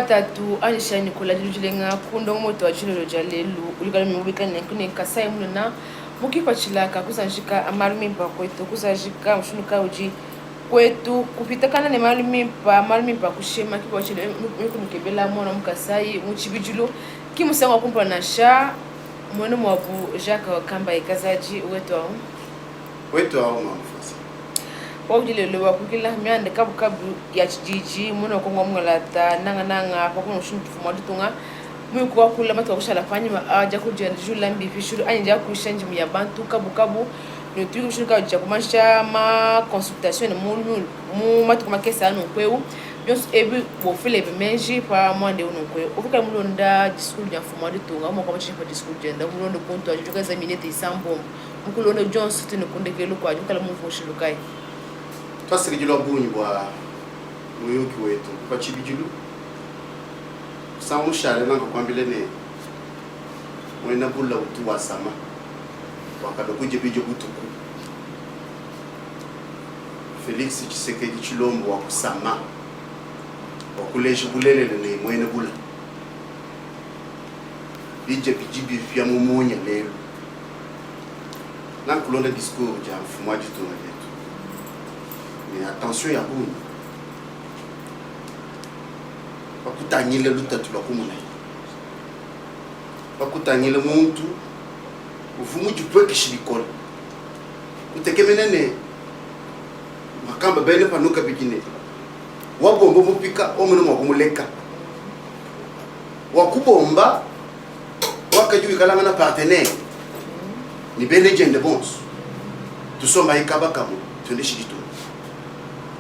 batatu anisha Nicolas Lujilenga kundo moto wa chilo jalelu ulikala mwibika nekune kasai muluna mukipa chilaka kuzanjika amalumimpa kwetu kuzanjika mshunuka uji kwetu kupitakana ne malumimpa kushema kipa chilo mukebela mwana mukasai muchibijulo kimusanga kumpa na sha mwana mwabu Jacques Kamba ikazaji wetu au mamfasi wawujile lewa kukila miande kabu ya chijiji mwana wakongwa mngalata nanga pakuno shuntu fumadutunga mwi kwa kula matu wakushala fanyima aja kujia njula mbi fishuru anja kushanji mya bantu kabu no tuyu kushunka uja kumansha ma consultation mu matu kuma kesa anu kweu byonso ebi bofile bimenji pa mwande uno kweu ofuka mulonda discours ya fumadutunga mo kwa chifa discours jenda mulonda kontu ajuka za minete isambo mkulonda Johnson tino kundekelo kwa ajuka la mufushilukai twasirigilwa bunyi bwa muyuki wetu kwa chibijilu samushale nanga kwambile ne mwena bula utu wa sama wakado kuje bijo butuku Felix Tshisekedi Chilombo wa kusama wakuleshi bulelele ne mwena bula bije bijibi vya mumunya lelo nankulonda discours ja mfumwaji tunga mais attention ya buni bakutanyile lutatu lwakumuna bakutanyile muntu uvumu jipweke shirikola utekemenene makamba bene panuka bigine wabomba mupika omune mwakumuleka wakubomba wakajui kalanga na partenaire ni bene jende bons tusomba ikaba kamu twende shiritu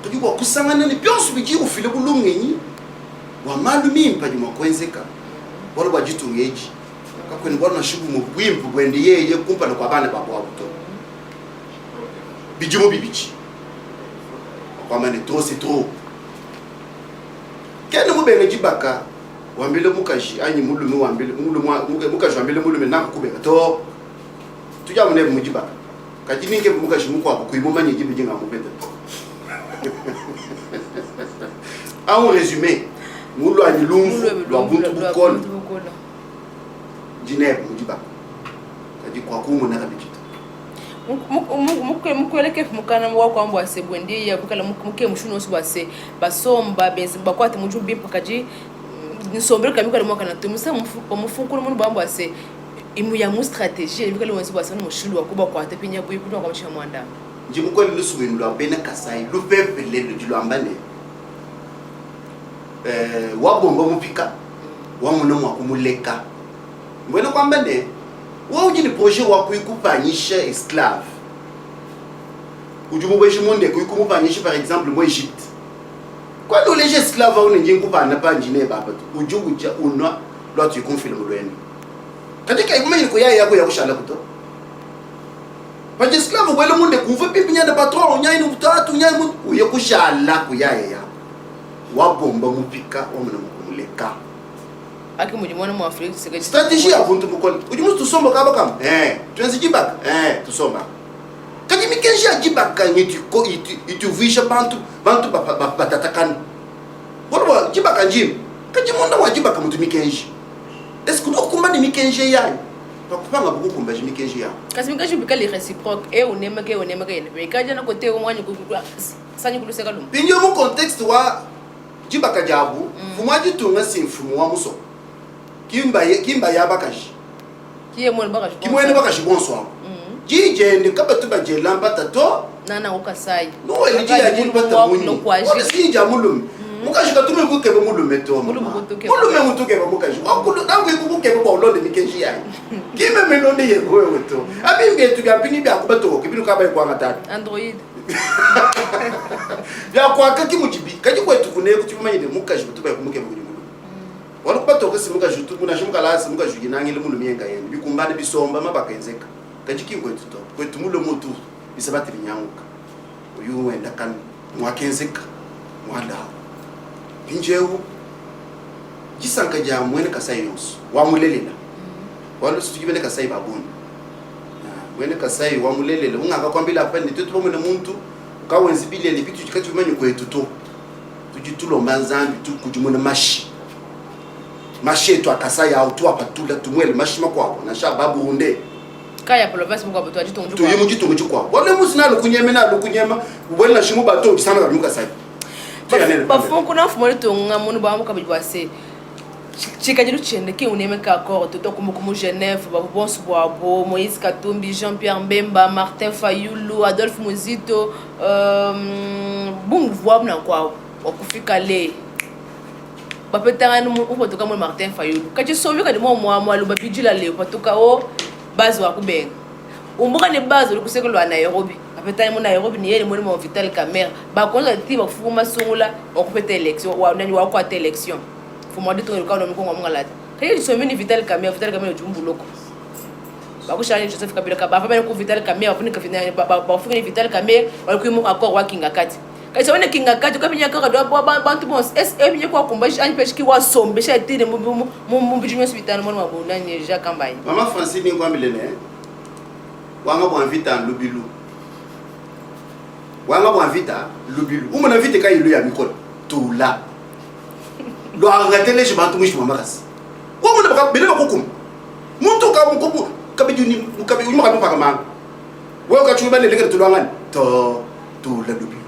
tukiwa kusangana ni byonso biji ufile bulungenyi wa malumimpa nyuma kwenzeka bolo bajitungeji kakweni bwana shibu mu bwimpu bwende yeye kumpa na kwa bana babo abuto bijimo bibichi kwa mane trop c'est trop kene mubenge jibaka wambele mukaji anyi mulume wambele mukaji wambele mulume nakubeka to tuja munebe mujibaka kajininge mukaji mukwa kuimumanye jibi jinga mubeta. En résumé, nous l'avons Jineb Mujiba. C'est-à-dire quoi qu'on a l'habitude. Mukweleke mukana wako ambo asebwende ya bukala muke mushuno osubase basomba benzi bakwate mujumbi mpakaji nisombere kamikala mwaka na tumisa mufukuru mu bambo ase imu ya mu stratégie bukala wenzi basana mushulu wakuba kwate pinya bwi kuno kwamsha mwanda njimukole lusuwini lwa bena kasai lupepele lujilwambane wabomba mupika wamuna mwakumuleka mbwena kwambane wawujini projet wakuikupanyisha esclave ujumubweshi monde kuikumupanyisha par exemple mo Egypte kwani uleje esclave awune njengupana panjine baba ujubuja unwa lwatu ikumfile mulwenu katika ikumanyini kuyaye yako yakushala kuto Parce esclave wele munde kuve pipinya de patron nyai ni butatu nyai mu uye kushala kuyaye ya wabomba mupika omuna mukumuleka aki mujimwana mu Afrika Tshisekedi strategie ya buntu mukole ujimusu tusomba kaba kam tuenzi jibaka tusomba kadi mikenji ya jibaka nyitu ko ituvisha bantu batatakana wala jibaka njim kadi monda wa jibaka mutu mikenji est-ce que okumba ni mikenji yayo pakupanga bukumba jimikenji ya kasi mikenji bikali réciproque onema yene mekaja na kote omwanyi kukukwa sanyi kuluseka lumu binyo mu contexte wa jibaka jabu fumaji tunga simfumu wa muso kimba ya bakaji kimwene bakaji bonsoir jijende kabatu bajelamba tato nana ukasai no eliji ya jilbata munyi wala sinja mulumi mukaji katume kukebe mulume to mulume mutuke ba mukaji wakulu dangu ikukebe ba olonde mikenji yayi kime melonde yegowe to abimbe tugapini bya kubato kibinu kaba kwa ngatatu Android ya kwa kaki mujibi kaji kwetu kuneko chimanyide mukaji kutuba kumukebe kuli mulume wala kubato kasi mukaji tubuna shimuka lasi mukaji ginangile mulume yenga yende bikumbane bisomba mabakenzeka kaji kwetu to kwetu mulume mutu bisabati binyanguka uyu wenda kan mwakenzeka mwanda pinjewu jisanka ja mwene kasai yonso wamulelela walo situjibene kasai babuni mwene kasai wamulelela ungaka kwambila apani tutu bomwe muntu kawenzibile libitu chikati manyu kwetu to tujitulo mbanzambi tukujumuna mashi Macheto akasaya auto apatula tumwele mashima kwabo na shababu hunde. Kaya province mko abato ajitungu. Tu yemu jitungu kwabo. Wale musina lukunyema ubona shimu bato sana bamuka sai. Bafonko na fumole tonga munu ba muka bibwase. Chikajiru chende ki uneme ka accord to comme Genève ba bonso boabo Moïse Katumbi Jean-Pierre Mbemba Martin Fayulu Adolphe Muzito bungu voix na kwa okufika le bapetanga no upotoka mo Martin Fayulu kachi sovi ka de mo alu bapijila le patoka o base wa kubenga umbuka ne base lukusekelo na Nairobi apetanga mo Nairobi ni yele mo Vital Kamerhe ba konza tiba kufuma sungula okupeta election wa nani wa kwa election fuma de to ka no mkongo mngalata kayi someni Vital Kamerhe jumbuloko bakushani Joseph Kabila ka ba fa ku Vital Kamerhe afunika fina ba funika Vital Kamerhe walikumu accord wa kinga kati kayi someni kinga kati ka binya ka do bantu bons binye kwa kumbashi ani peshiki wa sombe sha tire mu bijinyo hospital mo mabona ni ja kambayi mama Francine ngwa milene wanga bo invita lubilu umona invite ka ilu ya mikolo tula lo arrêter je bantu mwishi mamakas wo mona baka bele bakukum muntu ka mukubu kabijuni mukabi umaka mpaka manga wo ka chuba le lekere tulwangani to la lubilu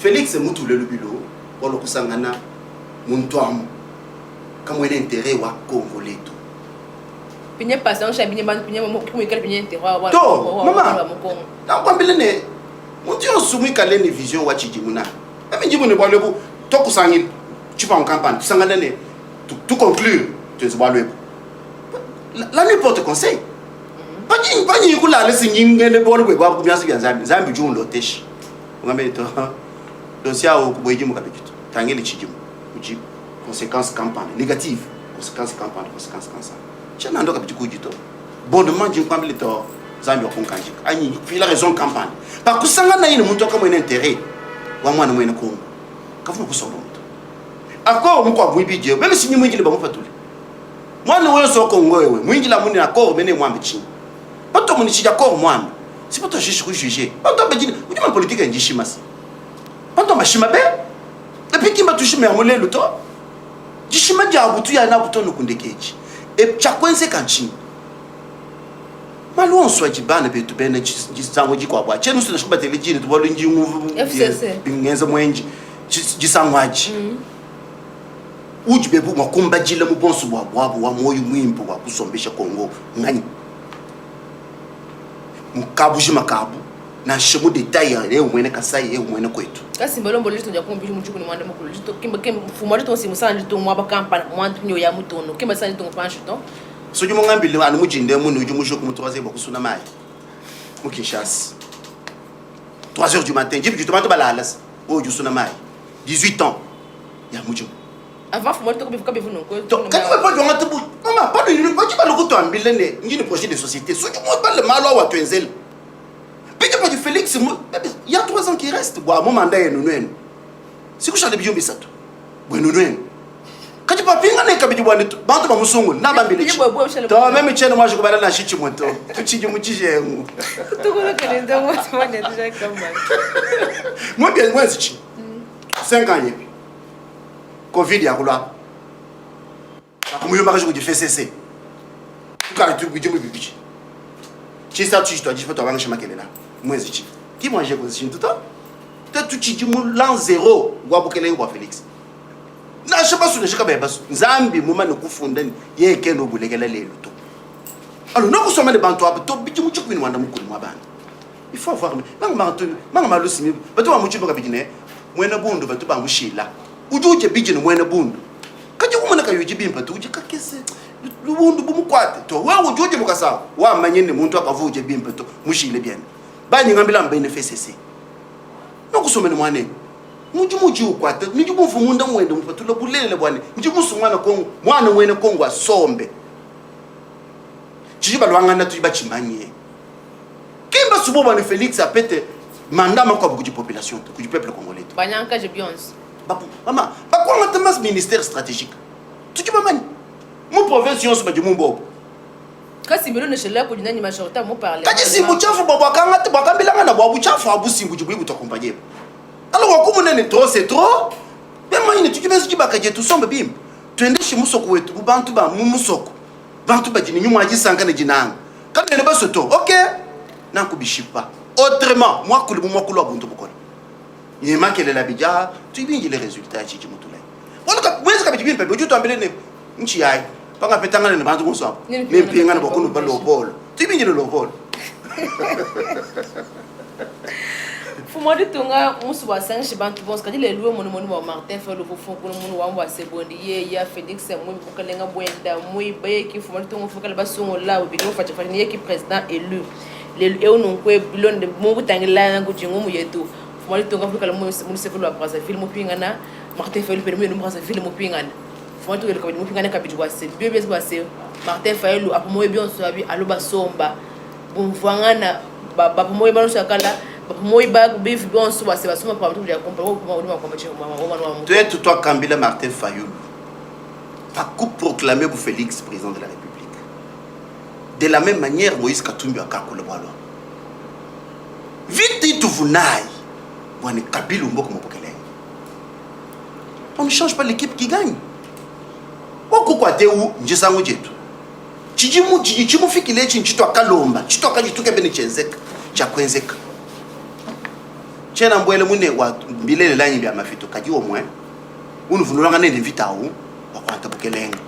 Félix mutu le lubilu walo kusangana muntu amu kama ene intérêt wa Congo letu pinye passant cha pinye bantu pinye mo kumikala pinye intérêt wa mama takwambile ne mutu yosumi kale ni vision wa chijimuna ame njimune bwa lebu to kusangila tu vas en campagne, tu s'en donnes tout conclure, tu es le la n'importe conseil. Pas ni kula le singing le bol we ba kumya sibi zambi ju ndo teshi. Ngambe to dossier au kuboji mu kapitu. Tangeli chijimu. Uji conséquences campagne négative, conséquences campagne, conséquences cancer. Chana ndo kapitu kujito. Bondement ji kwambili to zambi okunkanji. Ani fila raison campagne. Ba kusanga na ine muntu kama ine intérêt. Wa mwana mwene Kongo. Kafu kusomba. Ako mko mwibije meme sinyi mwingile bamupatule mwana wewe soko ngowewe mwingila muni akoro mene mwambe chini bato muni chija akoro mwambe si bato jishi kujuger bato bejini ujima politique njishi masi bato mashima be epiki mbatushime amule luto jishima ja butu ya na buto nukundekeji e chakwenze kanchi malu onswa jibana betu bene jisango jikwa bwa chenu sina shikuba telejini tubolo nji nguvu FCC bingenza mwenji jisangwaji ujibebu makumba jila mubonso bwabo wa moyo mwimbo wa kusombesha Kongo ngani mukabuji makabu na shemu detail ya leo mwene Kasai yeo mwene kwetu kasi mbalombo lito nja kumbili muchuku ni mwanda mukulu lito kimba fumo lito simu sana lito mwaba kampana mwandu nyo ya mutono kimba sana lito mpanshi to soju mungambili anu mujinde munu uju mushoku mutowaze bakusuna mai mukishasi 3h du matin jibu jutomato balalas oju suna mai 18 ans ya mujumu avant fumo lito kubifuka bivu nonko quand tu veux pas jonga tubu mama pas de pas tu pas le coup ambile ne ngini projet de société soju mo pas le malo wa twenzel peke pas du Félix il y a 3 ans qui reste boa mo manda yenu nenu sikusha de bijumbi sato bwenu nenu kati papinga ne kabidi bwana bantu ba musungu na bambile to même chene moi je ko bala na shichi moto tu chiji muchije ngu to ko ka ndio mo twane déjà kama moi bien moi zichi 5 ans yepi Covid ya kulwa akumuyomba kaje ku FCC tukali tu bijumbi bibichi chisa tu to ajifa to abanga makelela mwezi chi ki manger ko zichin tout ta tu chiji mu l'an 0 gwa bukele kwa Félix na shaba sune shika beba nzambi muma no kufunda yeke no bulekela lelo to alors no kusoma le bantu abo to bijimu chikwini wanda mukulu mwabana il faut avoir manga malusi bato ba muchiba kabijine mwena bundu bato ba mushila ujuje bijine mwena bundu kaje kumona kayo jibimba to ujika kese lubundu bumukwate to wewe ujuje mukasawa wa manyene muntu akavuje bimba to mushile bien bani ngambila mbene FCC no kusoma ne mwane muji ukwate nijubu mfumunda mwende mpatula bulele bwane njibu sumwana Kongo mwana mwene Kongo asombe chiba lwangana tuiba chimanye kimba subo bwana Félix apete mandama kwa buku population ku peuple congolais banyanka je bionze bapu mama bakwa ngatamas ministère stratégique tukiba mani mu province yonso ba jumumbo kasi mbilo ne shela ko dinani majorité mo parler kaji simbu chafu babakanga te bakambilanga na babu chafu abusimbu jibu to accompagner alors comme on est trop c'est trop même moi tu peux se dire que tu sommes bim tuende shi musoko wetu bantu ba musoko bantu ba jini nyuma ajisanga ne jinanga quand ne ba soto OK na kubishipa autrement moi kulu abuntu bokolo yema kele la bija tu bingi les résultats ci mutulai wala ka mwezi ka bijibin pe boju tambele ne nchi yai panga petanga ne bantu musoko ne pinga na bokunu ba lobolo tu bingi le lobolo Fuma de tunga musu wa sang shibantu bons kadi le luwe monu wa Martin fa lo fofo ko monu wa wa sebondi ye ya Felix mu ko lenga boenda mu baye ki fuma de tunga fo kala basongo la o bidon fa fa ni ki président élu le eu non ko bilon de mu butangila ngo jingo mu yetu fuma de tunga fo kala mu se ko lo aprasa film pingana Martin fa le permis no aprasa film pingana fuma de ko mu pingana kabidi wa se bebe wa se Martin fa lo apo mo bien so abi alo basomba bon vangana ba mo ba no sakala moi bag beef bon so ba soma pa mtu ya comprendre comment on va combattre maman tu es toi Kambila Martin Fayoulou pas coup proclamé pour Félix président de la République de la même manière Moïse Katumbi a kakule bwalo vite tu vunai bwana Kabila mboko mopokele on ne change pas l'équipe qui gagne wako kwa teu njisango jetu chijimu fikile chinchito akalomba chito akajituke bene chenzeka cha kwenzeka chena mbwele mune wa mbilele lanyi bya mafito kajiwo mwe unuvunulanga nende vitawu wakwanta bukelenga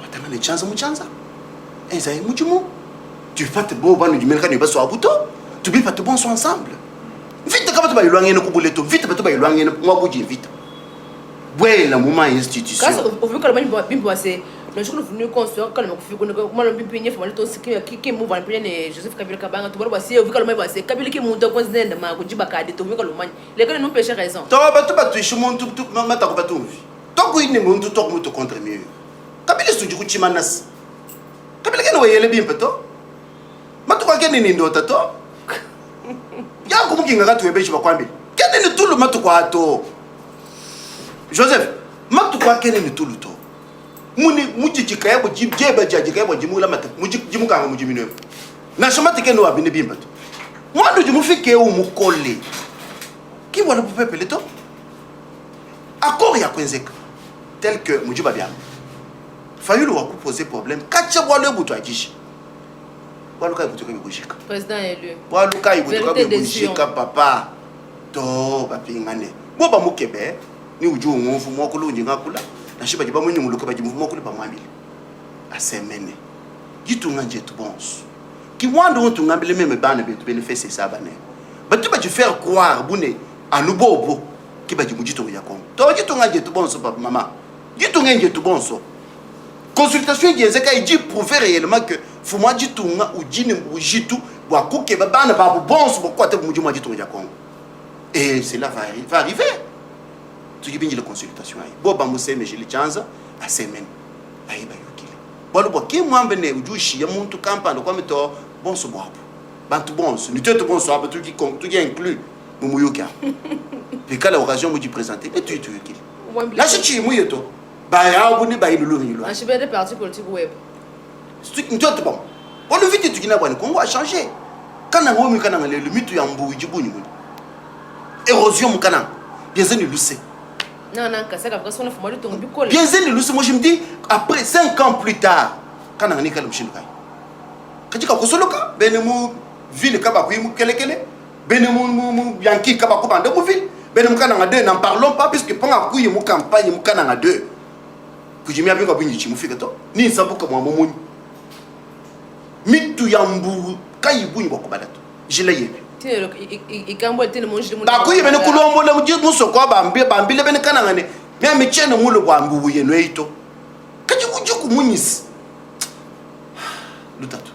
watanga ne chanza muchanza eza mujumu tu fate bo banu jimelka ne baso abuto tu bi fate bon so ensemble vite kaba tuba ilwange ne kubuleto vite tuba ilwange ne mwabuji vite bwela muma institution kaso uvuka bani bimbo ase no chukulu vunu konso kala makufiku ne kumalo bimpinye fuma to sikya ki move an pene Joseph Kabila kabanga to barba se uvuka lo mai base Kabila ki muntu ko zinenda ma kujiba kadi to uvuka lo mani le kale no pêcher raison to batu shimuntu mata ko batu to ko ine muntu to muto contre mieux Kabila suju ku chimanas Kabila kene weyele bimpe to matu kwa kene ni ndota to ya ko mukinga ka tuwe bechi bakwambi kene ni tulu matu kwa to Joseph matu kwa kene ni tulu to muni mujijika yabo jibjeba jajika yabo jimula mata mujimuka ngo mujimino na shomati keno abine bimba to mwandu jumufike umukole ki wala popepele to accord ya kwenzeka tel que mujiba bya Fayoulou wa poser problème kacha bwalo buto ajishi bwalo kai buto kubishika président élu bwalo kai buto kubishika papa to bapingane bo ba mukebe ni uju ngofu mokulunji ngakula na shiba jiba mwenye muluka bajimu mokuli pa mwambili asemene yitunga njetu bonso ki wando on tungambile meme bana betu bénéfice ça bana batu ba faire croire bune anubobo ki bajimu jitunga ya kongo to yitunga njetu bonso papa mama yitunga njetu bonso consultation yenzeka iji prouver réellement que fuma jitunga ujini ujitu bwa kuke bana babu bonso bokwa te mujimu jitunga ya kongo et cela va arriver tu dis bien la consultation ayi bo bamuse me jili chanza a semaine ayi ba yukile bolo bo ki mwambe ne ujushi ya muntu kampando kwa mito bonso bwabo bantu bonso ni teto bonso aba tu qui inclut mumuyuka puis quand l'occasion me dit présenter et tu yukile la chichi muyeto ba ya bu ni ba ilulu ni lo en chef de parti politique web tu teto bon on le vite tu kina bwana Congo a changé kana ngomi kana ngale le mitu ya mbu jibuni mu érosion mukana bien zeni luce. Non, bien zéni lusi moi je me dis après 5 ans plus tard quand on est calme chez nous quand tu as kosoloka benemu ville kaba kuimu kelekele benemu yanki kaba ko bande mu ville benemu kana deux n'en parlons pas puisque pendant kuyi mu campagne mu kana deux kujimia bingo binyi chimu fika to ni sabuka mwa momoni mitu yambu kayibunyi bakobalato je l'ai bakuyi bene kulombola musoko bambile bene kanangane meme chene mulo bwambu yeno eito kaji kujuku munyisi lutatu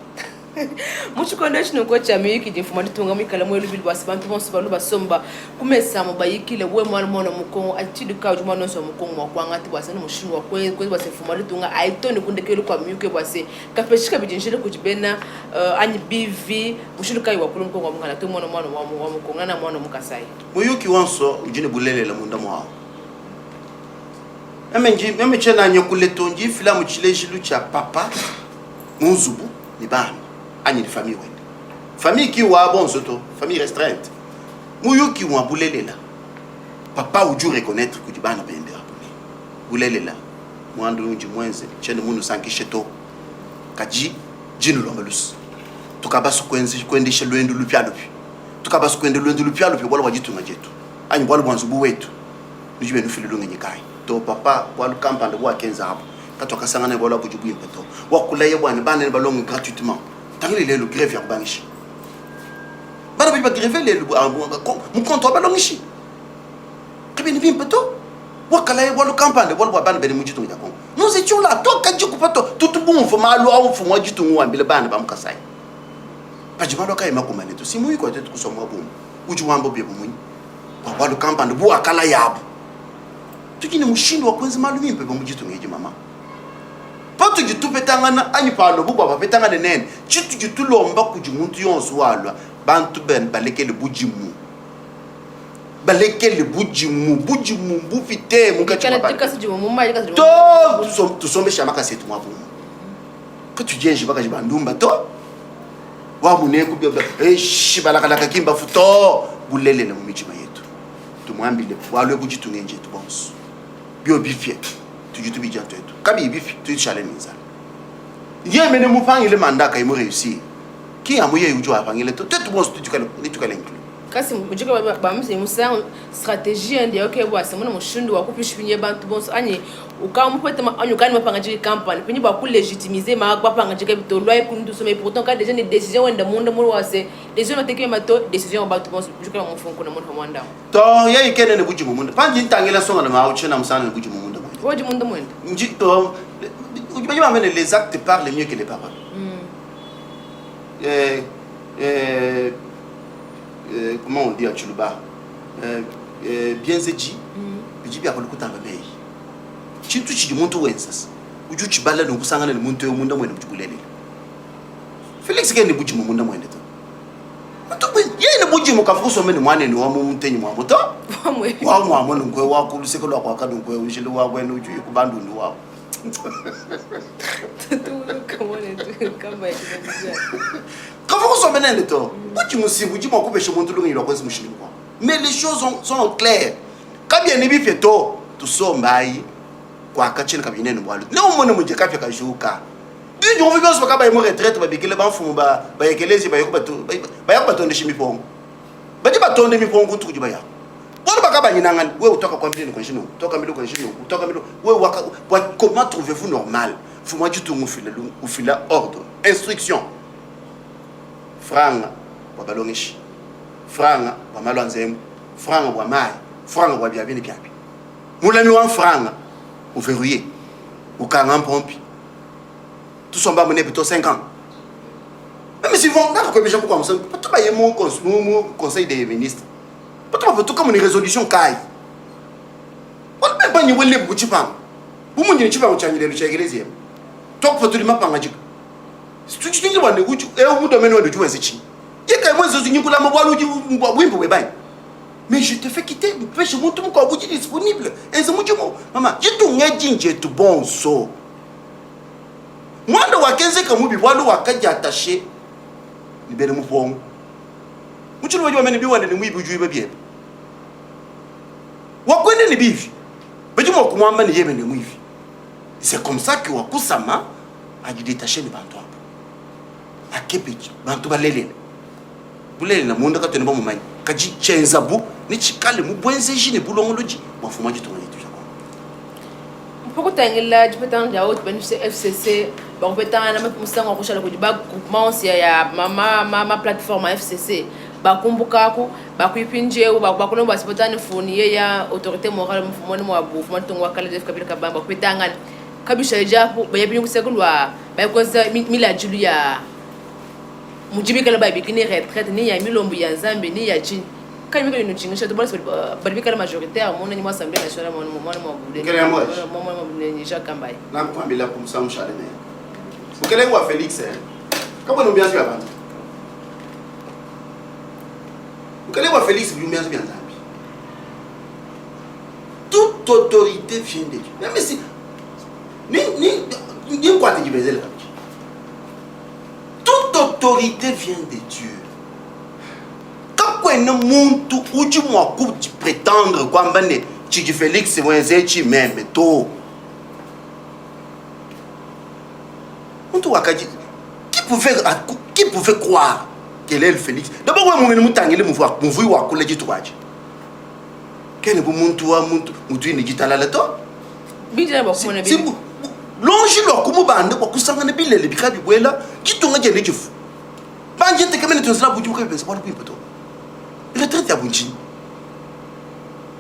muchikondo chino ko chami yiki jifuma ditunga mikala mo lubil basibantu bonso balu basomba kumesa mo bayikile we mwana mwana mukongo atidu ka juma nonso mukongo mwakwanga ati bwasana mushinwa kwe basefuma ditunga aitoni kundekelo kwa myuke bwase kapeshika bijinjire kujibena anyi BV mushiruka yi wakulu mukongo mwana to mwana wa mukongo na mwana mukasai muyuki wanso ujine bulele la munda mwa eme chena nyokuletonji filamu chilejilu cha papa munzubu ni bana ani famille wende famille qui wa bon soto famille restreinte muyu qui wa bulelela papa uju reconnaître que dibana bende abone bulelela mwandu unji mwenze chene munu sankishe to kaji jinu lombalus tukabasu kwendisha lwendu lupya lupya tukabasu kwende lwendu lupya lupya wala wajitunga jetu anyi wala mwanzubu wetu nijube nufile lungenye kai to papa wala kampande wa kenza hapo kato kasangana wala bujubu impeto wakulaye bwana bana balonge gratuitement tangile lelo grève ya kubangishi bana biba grève lelo mu konto balongishi kibini bimpeto wakalaye wala kampande wala bana bene mujitunga jako nous étions là to kaji kupato tout bon fo malo au fo wajitunga wambile bana bamkasai pajimalo kai makumane to simu iko tetu kusomwa bomu uji wambo bye bomunyi wala kampande bu akala yabo tukini mushindo wa kwenzi malumi mpepo mujitunga eji mama patu gitu petangana anyi palo buba bapetangana nene chitu gitu lomba kuji muntu yonso walwa bantu ben balekele bujimu bujimu bufite mukati mabaka to tusombe shamaka setu mwabumu katu jenji baka jibandumba to wa muneku bya shibalaka kimba futo bulelele mu michima yetu tumwambile walwe bujitunga nje tu bonso bio bifie tujitu bijanto yetu kabi bifi tu challenge nzala yemene mupangile mandaka imu réussir ki amuye ujo apangile to tetu bonso tukale inclure kasi mujika bamse musa stratégie ndi okay bwase muna mushindu wakupishipinye bantu bonso anye ukampeta anyu kani mapanga jiki campagne pinyi ba ku légitimiser ma kwa panga jiki bitolwa ikundu some pourtant ka déjà des décisions wenda monde mo wase décision mateke mato décision bantu bonso mujika mu fonko na monde mwanda to yeyi kene ne buji mu monde panji ntangela songa na ma uchena musana ne buji mu monde waji monde mwenda njito ujiba mene les actes parlent mieux que les paroles comment on dit à Chuluba bien zeji bijibi akolo kutanga mei chintu chiji muntu wensas uju chibala nokusangana nemuntu yomuntu mwene mjibulele Felix ke ni buji mu muntu mwene to matu yene buji mu kafuso mene mwane ni wa mu muntenyi mwa moto wa mwa mo ngwe wa kulusekelo kwa kadu ngwe ujile wa kwenu uju kubandu ndi wa mais les choses sont claires. Quand bien nibi feto tu sombai kwa kachini kabine nbwalu. Ne umone muje kafya kajuka. Ndi on vibyo soka ba mo retraite ba bikele ba mfumu ba yekelezi ba yokuba tonde shimipongo. Badi batonde mipongo tukujiba ya. Bon bakaba nyinangani we utoka kwa mbili kwa shino. Toka mbili kwa shino. Toka mbili we comment trouvez-vous normal? Faut moi du tout ou fila ordre, instruction. Franga wa balongishi. Franga wa malwanzemu. Franga wa mai. Franga wa biabini biabi. Mulami wa franga ou verrouillé. Ou kanga pompi. Tout son ba mené plutôt 5 ans. Même si vont d'accord comme j'aime comme ça, pas pas mon conseil des ministres. Pas tout comme une résolution kai. On peut pas ni wele buchipa. Bu munyi chipa uchanyile luchegelezi. Talk for to the mapanga jik. Stuchi tingi wande uchu mu domaine wande juwe zichi. Yeka mwenzo zinyukula mabwalu wimbo webai. Mais je te fais quitter, pêche mon tout ko buji disponible. Et c'est mujumo. Mama, jitu ngejinje tu bon so. Mwanda wakenze kamubi bwalu wakaja attaché. Libere mu fongo. Muchulu wajwa mene biwande ni mwibi ujuwe biebe. Wakwende ni bivi. Bajuma kumwamba ni yebe ni mwivi. C'est comme ça que Wakusama a dû détacher les bantu. A Kepechi, bantu balele. Bulele na munda katene ba mumanya. Kaji chenza bu ni chikale mu bwenze jine bulongoloji mafuma jitu yetu jako. Mpoko tangela jipetanga ya autre benefit FCC, ba kopetanga na musanga kushala kujiba groupement ya mama plateforme FCC. Ba kumbuka ko ba kuipinje ba kuno ba sipotani foni ya autorité morale mfumoni mwa bu fumoni tongwa kala def kabila kabamba kopetanga kabisha japo bayabinyu kusekulwa bayikonza mila julu ya mujibikala babikini retraite ni ya milombu ya Nzambe ni ya chini kani miko inuchingisha to balso babikala majoritaire mona ni mwa assemblée nationale mona mwa bude mona ni Jacques Kambaye na kwambila kumsamu shalene ukele wa Felix kama numbiazi ya bantu ukele wa Felix numbiazi ya Nzambe toute autorité vient de Dieu même si ni quoi te dibezela toute autorité vient de Dieu. Quand on muntu uji mwa ku prétendre kwamba ne Chiji Felix mwenzechi meme to qui pouvait croire qu'elle est le Félix? D'abord, moi, je me voir wa collège tout watch. Quel est le muntu ni gitala la to? Bijana ba kuma na bi. Longe lo kuma bande ko kusanga na bilele bikabi bwela, gitonga je nejifu. Banje te kamene tonsla buju ko pensa kwa kuimpoto. Retraite ya bunchi.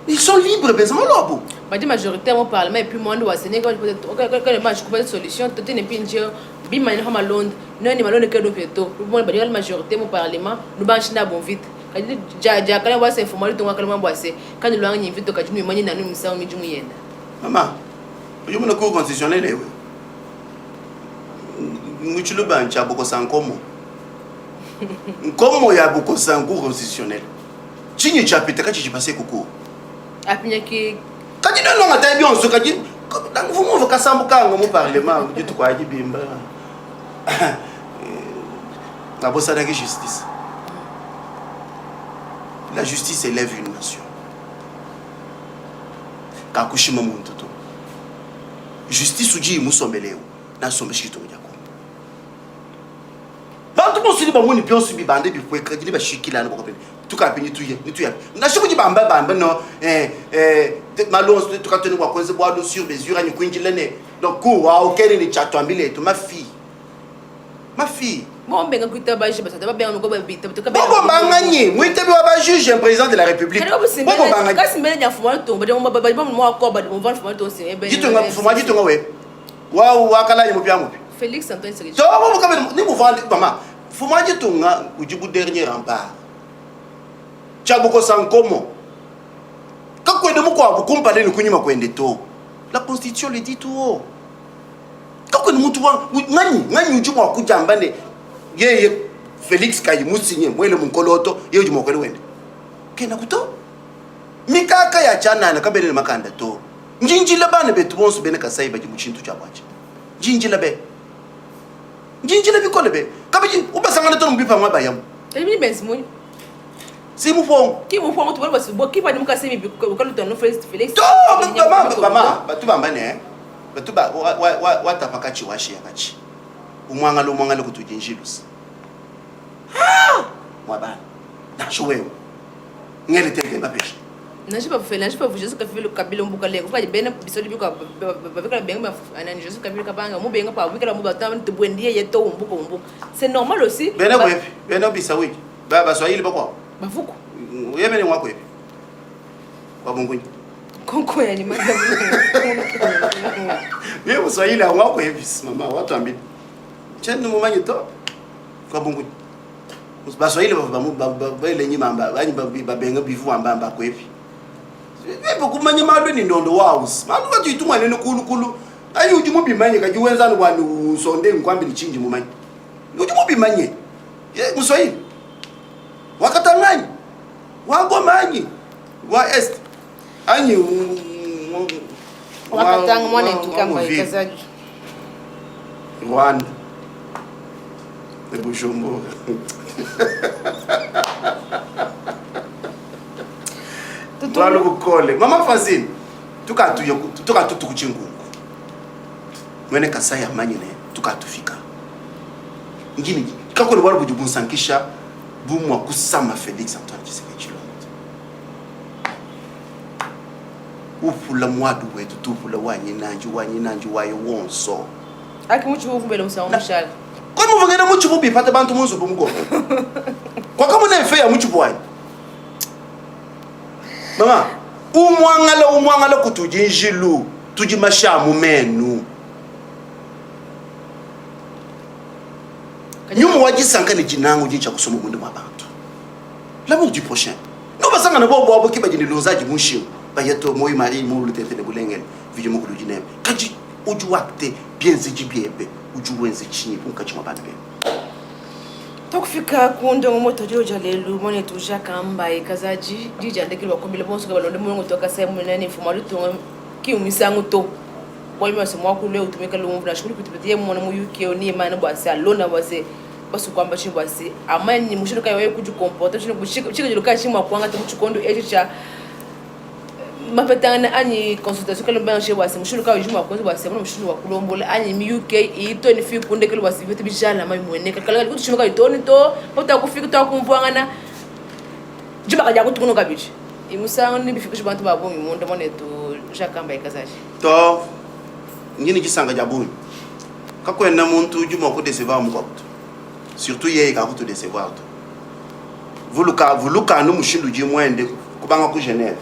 Ils sont libres, mais c'est mon lobo. Ma majorité au parlement et puis moi on doit Sénégal quand le match couper solution tout est pinje bima ni hama Londres non ni malone que do peto bon la majorité au parlement nous ba china bon vite quand ja quand on va s'informer tout quand on va c'est quand nous l'on invite to kajunu mani na nous misa mi jumu yenda Maman yo mona cour constitutionnelle ewe muchulu bancha boko sankomo nkomo ya boko sankour constitutionnelle chinyi chapita kachi passé koko apinya ki quand tu n'as pas bien ce que tu vous m'avez cassé un boucan au parlement du tout quoi dit bimba la bosse de la justice. La justice élève une nation. Kakushima muntuto justice uji musombeleo na sombeshito yako bantu bose liba moni bionso bi bande bi fwe kredi liba shikila na bokopeni tuka peni tuye na shiko di bamba no malons tuka tenu kwa kwenze bwa do sur mesure ani kwinjilene donc ko wa okene ni chato ambile to ma fille bon benga kuita ba jiba ça ba benga ko ba bita to ka ba bon banganye muite bi wa ba juge un président de la république bon banganye kasi mbele nya fuma to ba ba mo ko ba mo van fuma to se ebe jitonga fuma jitonga we wa kala ni mupya mupi Félix Antoine Serge to ba ka ni mo vandi mama fuma jitonga ujibu dernier rempart chaboko sankomo kakwende mukwa bukumpale ni kunyima kwende to la constitution le dit tout haut kakwende mutu wa ngani ujibu wa kujambane yeye Félix Kayimusinye mwele munkoloto yeye ujibu kwende wende kena kuto mikaka ya chana na kabele makanda to njinjila bana betu bonso bene kasai baji muchintu chabwache njinjila bikole be kabiji ubasangana to mbipa mwa bayamu ebi benzimunyu si mufong ki mufong to ba sibo ki ba ni mukase mi ko to no Félix to mama batu bambane batu ba wa tapakachi washi yakachi umwanga lo kutujinjilusi mwabana na showewe ngele teke bapeshi je peux Jesus Kabila Kabila mbuka lego kwa bena bisodi biko bavika benga anani Jesus Kabila kabanga mu benga pa wikala mu batama tubwendie yeto mbuko c'est normal aussi bena bisa wiki baba Swahili bakwa bavuko yemene mwako yepi kwa bungunyi konko ya ni madam yebo Swahili mwako yepi mama watu ambi cheni mumanyi to kwa bungunyi Baswahili ba ile nyima bani babenga bivu ambamba kwa yepi Epo kumanye malu ni ndondo waus. Malu watu itumwa nene kulu. Ayi ujumu bimanye kaji wenzanu wanu sonde nkwambi ni chinji mumanye. Ujumu bimanye. Muswahili. Wakatangani. Wagomanyi. Wa est. Anyi wakatanga mwana itukamba ikazaji. Rwanda. Bujumbura. Twalo bukole mama Fazine tukatutu kuchingungu mwene kasaya manyine tukatufika ngini kako ni wala bujubunsankisha bumwa kusama Félix Antoine Tshisekedi ufula mwadu wetu tufula wanyinanji waye wonso akimuchi buvumbele musawo mushala kwa muvungena muchi bubi pata bantu munzu bumugo kwa kama na efe ya muchi bwani Mama, umwangala kutujinjilu, tujimashamu menu. Nyumu wajisanka ni jinangu jincha kusoma mwende mwabantu. L'amour du prochain. Nous basanga na bobo abo kiba jini lozaji mushi. Bayeto moi mari mu lutete de bulengel. Vije mu kulujinem. Kaji uju wakte bienzi jibiebe, uju wenzi chini unkachi mabana be. Tokufika kundo moto joja lelu mone tuja kamba ikazaji jija ndekilwa kombile bonso ka balonde mungu toka semu nene fumaru to ki umisangu to boy mase mwaku leo tumeka lumvu na shukuru kutipitie mwana mu UK oni mana bwase alona bwase basu kwamba shi bwase amani mushiro kai wewe kuju comporta shino kushika jiruka shi mwakwanga to muchikondo echo cha mapetana ani consultation kalo banche wasi mushulu ka ujuma ko wasi mu mushulu wa kulombola ani mi UK ito ni fi kunde kalo wasi vitu bijala mai mueneka kala kuti shuma ka itoni to uta kufika to kumvangana juba kaja kuti kuno kabichi imusanga ni bifikisha bantu babongi monde monetu jakamba ikazaji to ngini kisanga jabuni kakwenda muntu juma ko décevoir mu ko surtout yeye ka ko décevoir to vuluka no mushindu jimwende kubanga ku Genève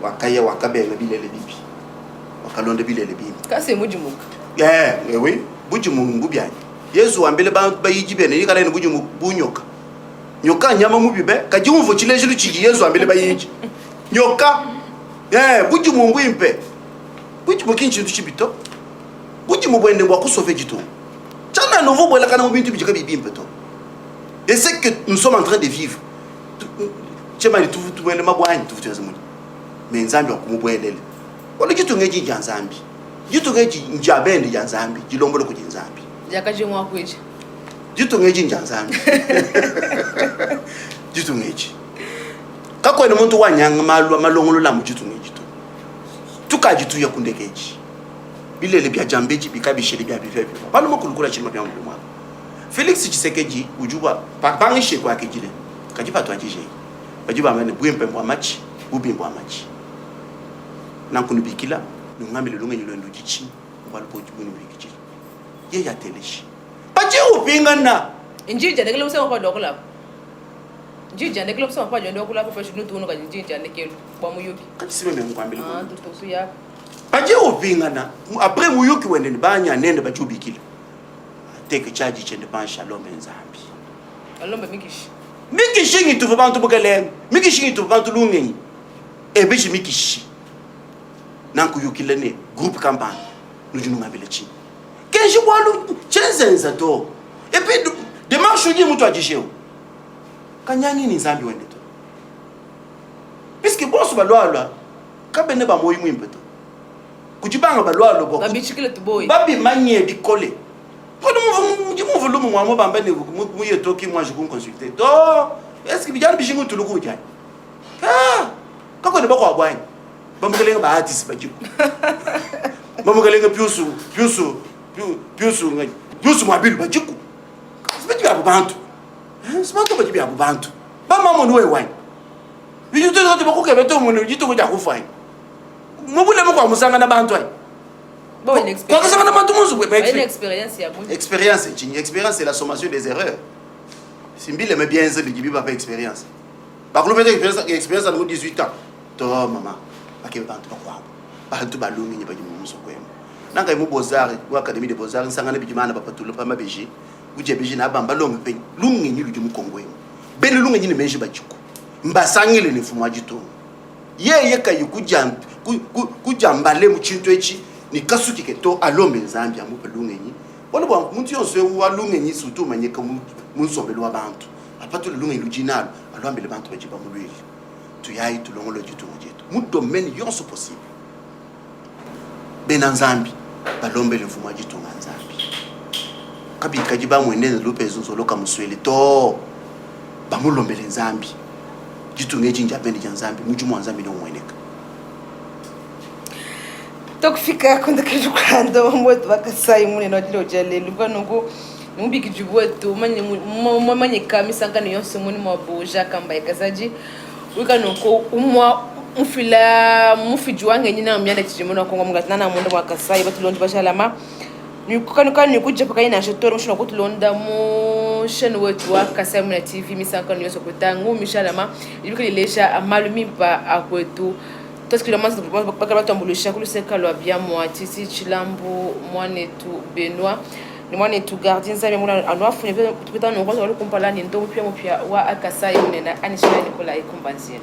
wakaya wakabenga bilele bibi wakalonde bilele bibi kasi mujimuka oui bujimungu byanye Yesu ambele ba yijibene yikala ni bujimu bunyoka nyoka nyama mubibe kajumvo chilejilu chiji Yesu ambele ba yiji nyoka bujimungu impe bujimu kinchi chibito bujimu bwende bwa kusove jitu chana nouveau bwela kana mubintu bijika bibi impe to et c'est que nous sommes en train de vivre chema ni tufu tuwele mabwanyi tufu tuweze muni menzambi wakumubwelele wale jitu ngeji njanzambi jitu ngeji njabende njanzambi jilombole kujinzambi jakaje mwa kweje jitu ngeji njanzambi jitu ngeji kako ene muntu wanyanga malongolo la mujitu ngeji to tuka jitu ya kundekeji bilele bya jambeji bikabishele bya bifefe balo mokulukula chima bya mulu mwa Félix Tshisekedi ujuba bangishe kwa kejile kajipa twajije bajuba amene bwempe mwa match bubimbo amachi nankunubikila nungamile lungenye lwendo jichi ngwalo bojibuni bikiji ye ya teleshi baje upingana njija ndekele usema kwa dokula njija ndekele usema kwa dokula kwa fashion tu unoka njija ndekele kwa muyuki katisime mengwambile tutu ya baje upingana après muyuki wende banya nende bajubikila take charge chende pan shalom enzambi alombe mikishi mikishi ngitu bantu bukeleng mikishi ngitu bantu lungenyi ebishi mikishi nankuyukilene groupe campagne nujununga belechi kenji bwalu chenzenza to et puis démarche uji mutu ajisheo kanyanyi ni nzambi wende to puisque bosu balwalwa kabene ba moyi mwimpeto kujibanga balwalwa boko babichikile tuboy babi manye dikole kono mu volume mwa mo bambane mu yetoki moi je vous consulter to est-ce que bijana bishingu tuluku jani kako ne bako abwani bamukelenga ba artist bajiku bamukelenga piusu mwabilu bajiku sibajiku abo bantu sibato bajibi abo bantu ba mama no wewani bijuto zote bakuke beto mu jito ko jakufai mubule mo kwa musanga na bantu ai bonne expérience kwa bantu muzu bwe une expérience ya bonne expérience c'est la sommation des erreurs simbile me bien zeli jibi ba expérience bakulu bete expérience à 18 ans to mama bakebe bantu bakwabo bantu balungi nyibaji mumuso kwema nanga imu bozari wa académie de bozari nsangana bijimana bapatulo pa mabeji uje beji na bamba longa pe lungi nyilu jimu kongwema bele lungi nyine menji bajiku mbasangile ne fumwa jito ye kayi kujambale mu chinto echi ni kasuki keto alombe nzambi amupe lungi nyi wala bwa muntu yonse wa lungi nyi surtout manyeka munsombelo wa bantu apatulo lungi lujinalo alwambele bantu bajiba mulweli tuyayi tulongolo jitu mujetu mu domaine yonso possible benanzambi balombe le mfumo jitu nzambi kabi kajiba mwenene lopezo zoloka muswele to bamulombele nzambi jitu ngeji njapende nzambi mujumu nzambi no mweneka tokufika kwenda kujukando mwetu bakasai mune no dilo jale lukanungu numbiki jibwetu manye kamisa ngano yonse muni mabuja kamba ikazaji wikanoko umwa mufiji wange nyina myanda chijimona kongo mungatina mundu mwakasai batulondi bashalama ni kujja paka ina shotoro mushino kutulonda mu shenu wetu wa Kasai Muna TV misanka niyoso kutangu mishalama ibikali lesha amalumi pa akwetu toskila manzi bakala batambulisha kuluseka lwa bya mwatisi chilambu mwanetu Benoit ni mwanetu gardien za mwana anwafu ne tupita no kwa kumpala ni ndo mpya wa Kasai Muna anishani kola ikumbanzira